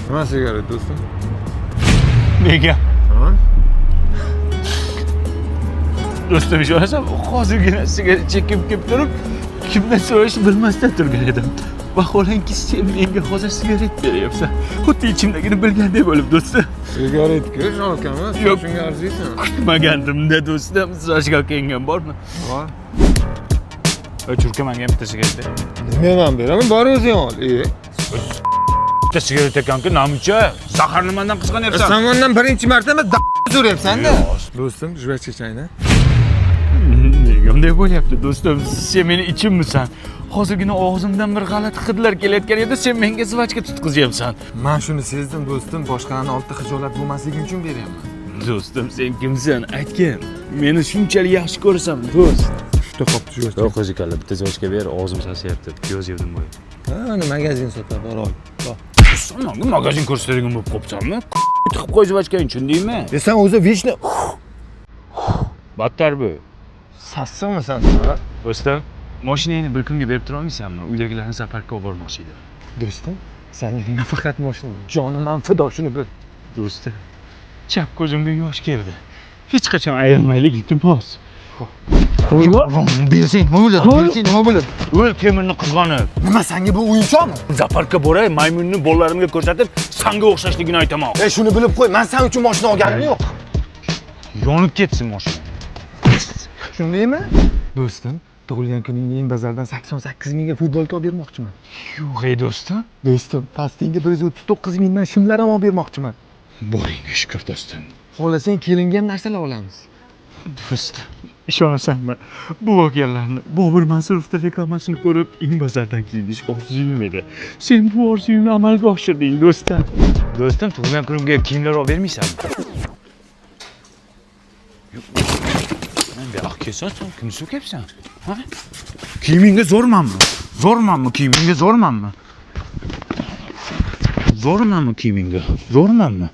Nima sigaret do'stim? Nega? Ha? Do'stim ishonasan, hozirgina sigaret chekib kelib turib, kimdan so'rashni bilmasdan turgan edim. Vaholanki sen menga hozir sigaret beryapsan. Xuddi ichimdagini bilgandek bo'lib do'stim. Sigaretga shalkamas, Yo'q. shunga arziysan. Kutmagandim-da do'stim. Sashka kelgan bormi? Ha? Churka menga ham bitta sigaret ber. Men ham beraman, bor o'zing ol. Bitta sigaret ekanki, namuncha zaharni mendan qizg'anyapsan. Sen mendan birinchi marta so'rayapsan-da. Do'stim, juvach chechayna. Nega bunday bo'lyapti do'stim? Sen meni ichimmisan? Hozirgina og'zimdan bir g'alati hidlar kelayotgan edi, sen menga zvachka tutqizyapsan. Men shuni sezdim do'stim, boshqalarning oldida xijolat bo'lmasligi uchun beryapman. Do'stim, sen kimsan? Aytgin. Meni shunchalik yaxshi ko'rasan, do'st. Shunday qopti juvach. Yo'q, qo'zikalla, bitta zvachka ber, og'zim sasiyapti. Piyoz yedim bo'y. Ha, mana magazin sotib bor ol. Sen menga magazin ko'rsatadigan bo'lib qopsanmi? Tiqib qo'y zvachkani, tushundingmi? Sen o'zi vechni Battar bu. sassingmi sen? Do'stim, mashinangni bir kunga berib tura olmaysanmi? Uydagilarni safarga olib bormoqchi edim. Do'stim, sening nafaqat mashina, jonimdan fido, shuni bil. Do'stim, chap ko'zimga yosh keldi. Hech qachon ayrilmaylik, iltimos. Bersang, nima bo'ladi? Bersang, nima bo'ladi? O'l temirni qizg'onib. Nima senga bu o'yinchoqmi? Zaparka boray, maymunni bolalarimga ko'rsatib, sanga o'xshashligini aytaman. Shuni bilib qo'y, men sen uchun mashina olganim yo'q. Yonib ketsin mashina. Shundaymi? Do'stim, tug'ilgan kuningga bazardan 88 mingga futbolka olib bermoqchiman. Yo'q, ey do'stim. Do'stim, pastingga 139 mingdan shimlar ham olib bermoqchiman. Boringga shukr do'stim. Xohlasang kelinga ham narsalar olamiz. Do'stim, ishonasanmi? Bu voqealarni Bobur Mansurovning reklamasini ko'rib, bazardan kiyinish orzuyim edi. Sen bu orzuyimni amalga oshirding, do'stim. Do'stim, tug'ilgan kunimga kiyimlar olib bermaysanmi? Men bir kelsan, sen kimni so'kyapsan? Ha? Kiyimingga zo'rmanmi? Zo'rmanmi kiyimingga zo'rmanmi? Zo'rmanmi kiyimingga? Zo'rmanmi?